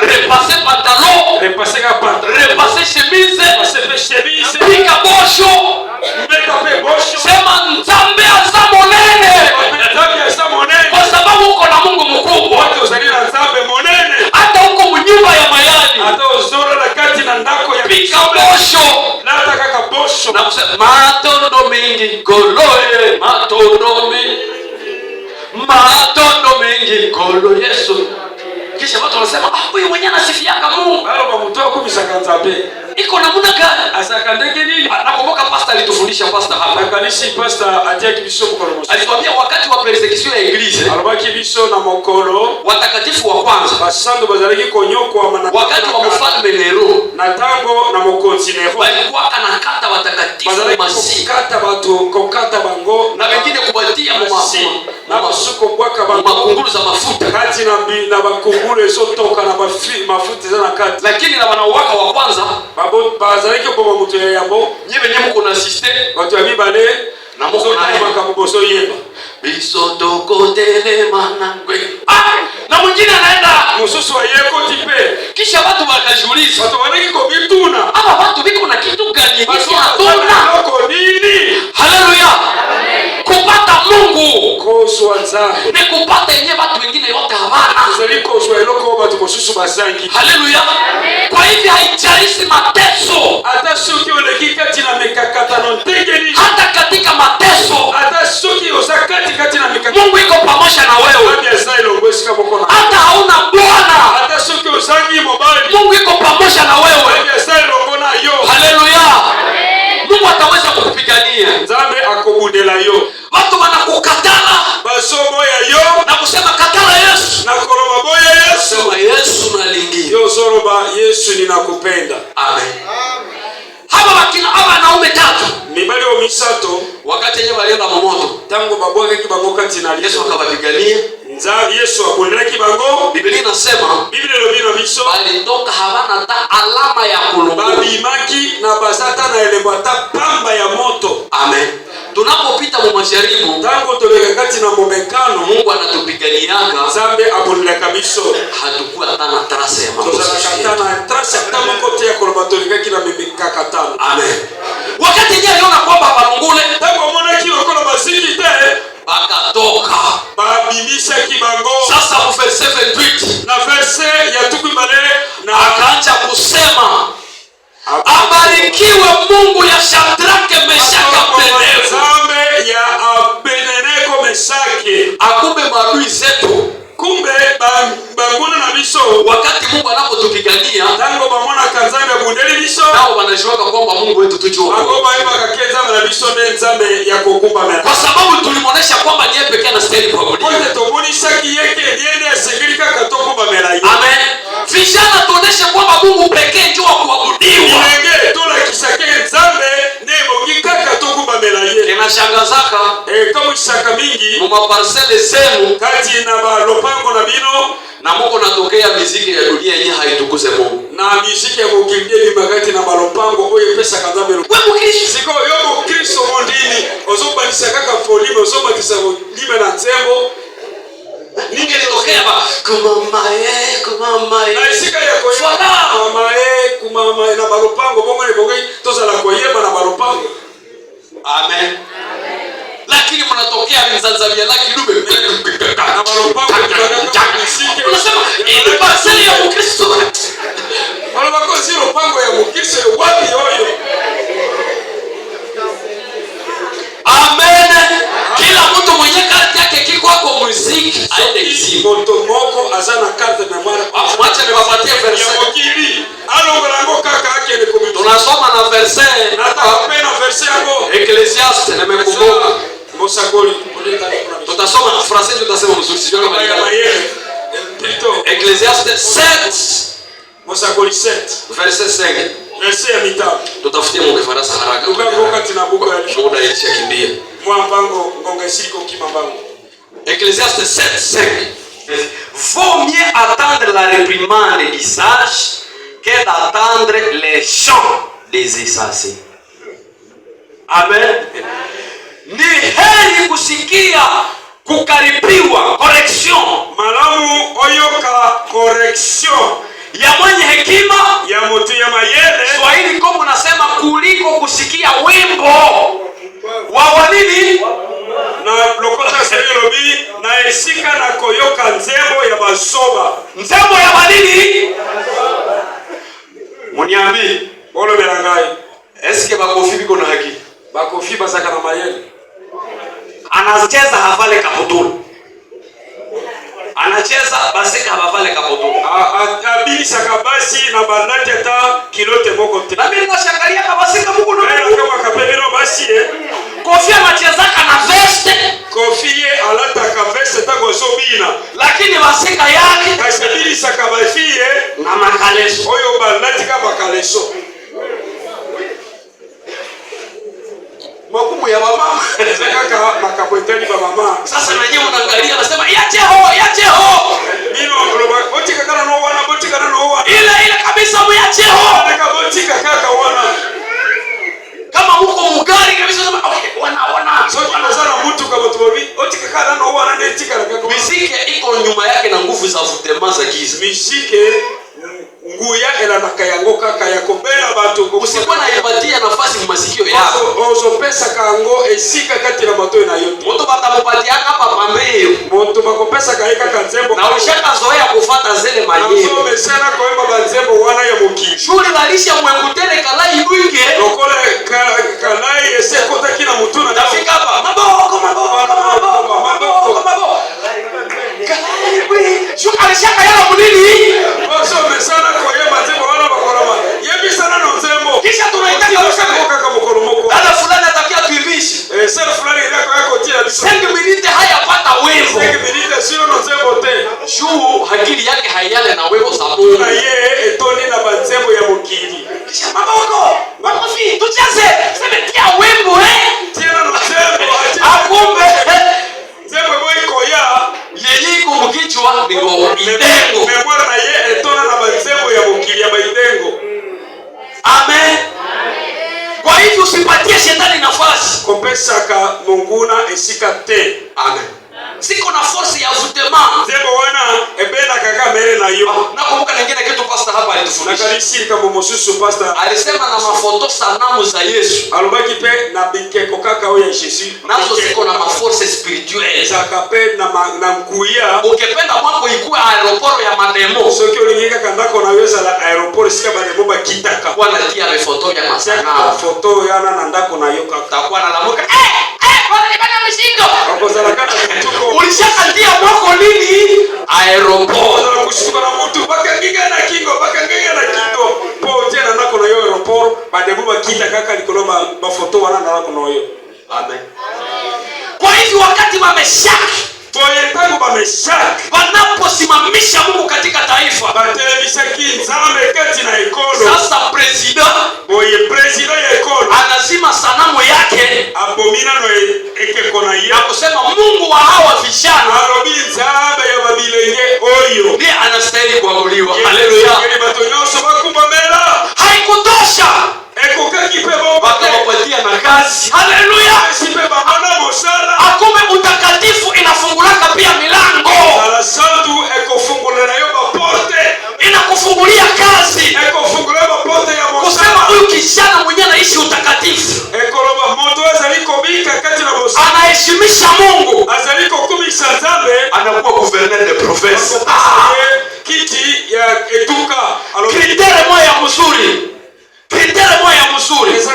repasser pantalon, repasser chemise, pika bosho, sema nzambe aza monene, kwa sababu uko na Mungu mkubwa. Hata uko mnyumba ya mayani, pika bosho, na kusema matondo mingi koloye, matondo mingi kolo Yesu. Kisha watu wanasema huyu mwenye anasifiaka Mungu. Iko namna gani? Nakumbuka pastor alitufundisha hapa. Alituambia wakati wa persecution ya Eglise, watakatifu wa kwanza, wakati wa mfalme Nero, walikuwa kanakata watakatifu masi, na wengine kubatia makunguru za mafuta, lakini na wanawaka wa kwanza bazalaki ko bamuto ya yabo nyebe nyemu kuna assisté watu abibale na moko na makaboso yeba bisoto kotele manangwe. Na mwingine anaenda mususu wa yeko tipe, kisha watu wakajiuliza, watu wanaki ko bituna hapa watu biko na kitu gani hivi hatuna ko nini? Haleluya, kupata Mungu koswanza ni kupata yenyewe watu wengine wote hawana. Zaliko sweloko watu mususu basangi. Haleluya. Kwa hivyo haijalishi mateso, hata suki olekikati na mikakata no tegeni, hata katika mateso, hata suki osakati kati na mikakata, Mungu iko pamoja na wewe. Hata hauna bwana, hata suki osangi mobile, Mungu iko pamoja na wewe. Haleluya. Mungu ataweza kukupigania. Nzambe akobudela yo. Watu wanakukatala basomo ya yo na kusema katala Yesu, na koroba boya Yesu, sema Yesu nalingi yo soroba Yesu ninakupenda. Amen. Hapa wanaume tatu mibali wa misato, wakati yenyewe walienda momoto, tangu babwake kibango kati na Yesu akawapigania. Yesu akulera kibango. Biblia inasema, Biblia lobino biso, walitoka havana ta alama ya kulungu, babimaki na basata na elebata pamba ya moto. Amen. Tunapopita mu majaribu, tangu toleka kati na momekano, Mungu anatupiganiaka. Zambe aboneleka biso, hatukuwa tana trase ya mambo tozakatana trase kama kote ya kolobatoleka kila mimikakatana. Amen. Wakati yeye aliona kwamba balungule, tangu mona kilo kola basiki te, bakatoka babibisha kibango. Sasa mu verse 28 na verse ya tukibale na akaanza kusema, abarikiwe Mungu ya Shadrake, Meshaki, Abednego. Zambe ya Abednego, Meshaki. Akumbe maadui zetu, kumbe banguna na biso, wakati Mungu anapotupigania, tango bamona kanzambe bundeli biso, nao wanajiwaka kwamba Mungu wetu tujua. Agoba yema kakenza na biso ne nzambe ya kukumba mera. Kwa sababu tulimuonesha kwamba niye pekee anastahili kuabudiwa. Wote tomunisha kiyeke yeye asigirika katokumba mera. Amen. Vijana tuoneshe kwamba Mungu pekee ndio kuabudiwa. Nenge tola kisake nzambe nebo ngikaka tokumba mera yeye. Kinashangazaka kama kisaka mingi mu maparcelle zenu kati na balopango na bino, na Mungu natokea muziki ya dunia yenyewe haitukuze Mungu. Na muziki ya kukimbia bimagati na balopango oye pesa kanzambe. Wewe Mkristo siko yo Mkristo mondini ozobanisa kaka folime ozobatisa lime na nzembo. Ningetokea kumama na isika ya koyeba kumama na balopango bongo ne bongo tozala koyeba na balopango. Amen. Lakini mnatokea mzanzavia laki dube na balopango unasema ni parcelle ya Mkristo. Wala bako zero pango ya Mkristo wapi hoyo? Amen. Kila mtu mwenye kati yake kiko kwa muziki aende hizi moto moko azana carte memoire. Acha niwapatie verse ya mokili alongolango kaka yake ni komito. Tunasoma na verse na tapena verse yako Ecclesiastes na mekumbuka Mosakoli. Tutasoma na Francais, tutasema mzuri sio kama Ecclesiastes 7 Mosakoli 7 verse 5 verse ya mitatu. Tutafutia mu Kifaransa haraka. Tukaboka tina buko ya muda ilisha kimbia. Mwambango ngonga siko kimambango. Ecclesiastes 7:5. Vaut mieux attendre la réprimande du sage que d'attendre les chants des insensés. Amen. Ni heri kusikia kukaripiwa, correction. Malamu oyoka correction. Ya mwenye hekima, ya mutu ya mayele. Swahili komo nasema kuliko kusikia wimbo wa nini? Na lokota selobi na esika na koyoka nzembo ya basoba. Nzembo ya manini? Muniambi, bolo berangai. Eske bakofi biko na haki? Bakofi basaka na mayele. Anacheza havale kaputulu. Anacheza basika havale kaputulu. Abisa kabasi na bandati ata kilote moko te. Na mimi nashangalia kabasika Mungu ndo. Kama kapelero basi Kofi anachezaka na veste. Kofi alata ka veste tako sobina. Lakini basika yake kasibili sakabafie na makaleso. Oyo bandati ka bakaleso. Makumu ya mama. Kaka makapwetani ba mama. Sasa na yeye unaangalia anasema yache ho. Bino ngloba botika kana no wana. Ile kabisa muyache ho. Nataka botika kaka wana. Kama mko mugari kabisa sema okay wana. So tunazana mtu kama tubabi botika kana no wana netika kaka. Miziki iko nyuma yake na nguvu za vutema za giza. Miziki nguya ela nakayangoka kayakobera bantu usikuwa naipatia nafasi masikio yako ozo pesa kango esika kati na mato na yote moto batamupatia hapa pambeo moto bakopesa kaika kanzembo na ushaka zoea kufuata zile manyewe so mesana koemba banzembo wana ya muki shule balisha mwengutele kalai mwinge lokole kalai eseko takina mutuna nafika hapa maboko shuka alishaka yala munini so mesana koemba banzembo wana bakorama yebi sana no nzembo kisha tunahitaji kaka mokoromoko dada fulani atakia tuibishi sasa fulani yako tia 5 minutes hayapata wevo 5 minutes sio no nzembo te juu hakili yake hayale na wevo sababu na ye etoni na banzembo ya mukili kisha maboko makofi tucheze sema tia wimbo tena no nzembo akumbe nzembo iko ya yenye iko mkichwa ndio idengo memora na ye etona na banzembo ya mukili ya baidengo. Amen. Kwa hivyo usipatie shetani nafasi. Kopesaka munguna esika te. Amen. Siko na force ya vutema. Zebo wana ebena kaka mere na yo. Nakumbuka nyingine kitu pastor hapa alitufundisha. Nakalisi kama mosusu pastor alisema na mafoto sanamu za Yesu. Alobaki pe na bikeko kaka oya Yesu. Nazo ziko na maforce spirituelle. Zakape na mkuia. Ukipenda mwako ikuwe aeroporo ya mademo. Soki olingika kandako naweza la aeroport sika bademo bakitaka. Kwa natia befoto ya masanamu. Foto yana na ndako na yoka. Takuwa na lamuka. Bwana nibana mshindo. Wakozalakana kutuko. Ulishakandia mwako nini? Aeroport. Kushtuka na mtu baka ngiga na kingo. Po tena nako na yo aeroport bademo bakita kaka likoloma ba foto wana na nako na yo. Amen. Kwa hivyo wakati wameshaki tangu bameshaki wanaposimamisha Mungu katika taifa batelemisa kinzambe kati na ekolo. Sasa president ya ekolo anazima sanamu yake abomina no ekeko na ye na kusema Mungu wa hawa vijana alobi nzambe ya babilenge oyo ndiye anastahili kuabudiwa. Haleluya. Haikutosha ekokaki pe bomba wakawapatia na kazi. Haleluya. sipe bamana mosala akume utakatifu inafungulaka pia milango. Sala santu ekofungulera yo baporte inakufungulia kazi ekofungulera baporte ya mosala kusema huyu kijana mwenyewe anaishi utakatifu ekoloba moto azaliko bika kati na mosala anaheshimisha Mungu azaliko kumisa nzambe anakuwa gouverneur de province. Kiti ya etuka kritere moja mzuri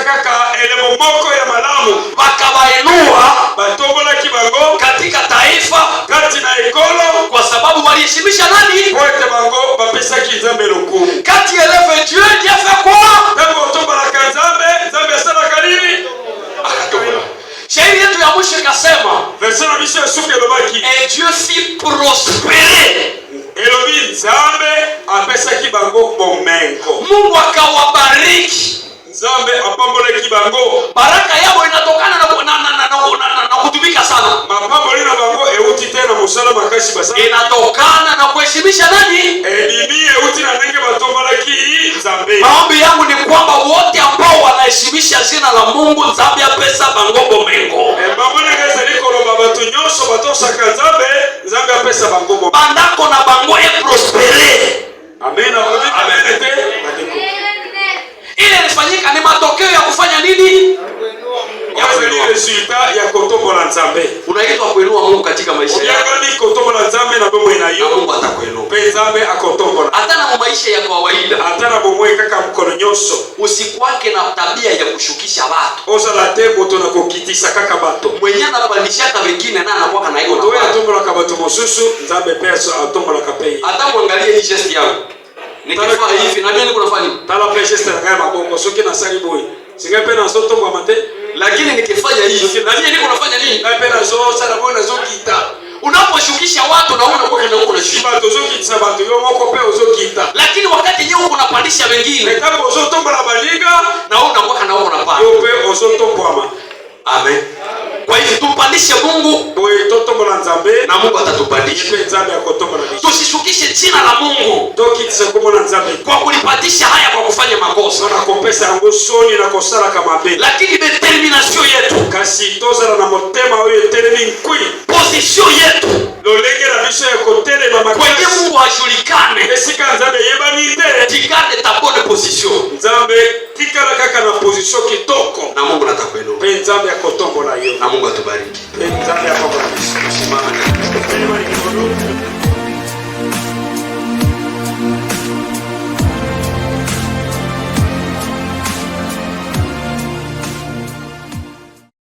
kaka elemo moko ya malamu wakabainua batombola kibango katika taifa kati na ekolo kwa sababu waliheshimisha nani? wote bango bapesaki nzambe lokumu kati eleve Dieu fait quoi? tango otombola nzambe asalaka nini? Akatobola. Shairi yetu ya mwisho ikasema verset na biso esuki elobaki et Dieu fit prospérer. elobi nzambe apesaki bango bomengo. Mungu akawabariki. Nzambe apambolaki bango. Baraka yao inatokana na kutumika sana. Mapamboli na bango euti tena musala makasi basa. Inatokana na kuheshimisha nani? Edimi euti na ndenge batombolaki Nzambe. Maombi yangu ni kwamba wote ambao wanaheshimisha jina la Mungu Nzambe apesa bango bomengo. Bamona kaza likolo babatu nyoso nyonso batosaka nzambe nzambe apesa bango bo bandako na bango e prospere. Amen. Amen. Ile ilifanyika ni matokeo ya kufanya nini? Ya kuinua resultat ya kotombola nzambe. Unaitwa kuinua Mungu katika maisha yako. Yakani kotombola nzambe na bomo inayo. Mungu atakuinua. Nzambe akotombola. Hata na maisha ya kawaida. Hata na bomo kaka mkono nyonso. Usikwake na tabia ya kushukisha watu. Oza la tembo to na kokitisa kaka bato. Mwenye anapandishaka wengine na anakuwa na hiyo. Wewe atombola ka bato mosusu nzambe pesa atombola ka pei. Hata muangalie hii geste yangu. Nikifanya hivi na mimi niko nafanya. Tala pesa geste na kama maboko soki na sali boy. Singepe na soto kwa mate. Lakini nikifanya hivi na mimi niko nafanya nini? Napenda zo sana bona zo kita. Unaposhukisha watu na unakuwa na uko na shida. Bato zo kitsa bato yo moko pe zo kita. Lakini wakati yeye uko unapandisha wengine. Kama zo tomba la baliga na unakuwa na uko unapanda. Yo pe ozo tombwa. Amen. Kwa hivyo tumpandishe Mungu boye totombola nzambe na Mungu atatupandisha. Nzambe akotombola. Tusishukishe jina la Mungu. Tokitsa kubola nzambe kwa kulipatisha haya kwa kufanya makosa. Na kopesa ngo soni na kosala kama be. Lakini determination yetu kasi tozala na motema oyo etelemi nkwi. Position yetu lolenge na biso ya kotelema makasi. Kwenye Mungu ajulikane. Esika nzambe yebani te. Tigarde ta bonne position. Nzambe tikala kaka na position kitoko. Na Mungu atakuinua. Pe nzambe akotombola yo. Na Mungu atubariki. Pe nzambe akotombola. Simama.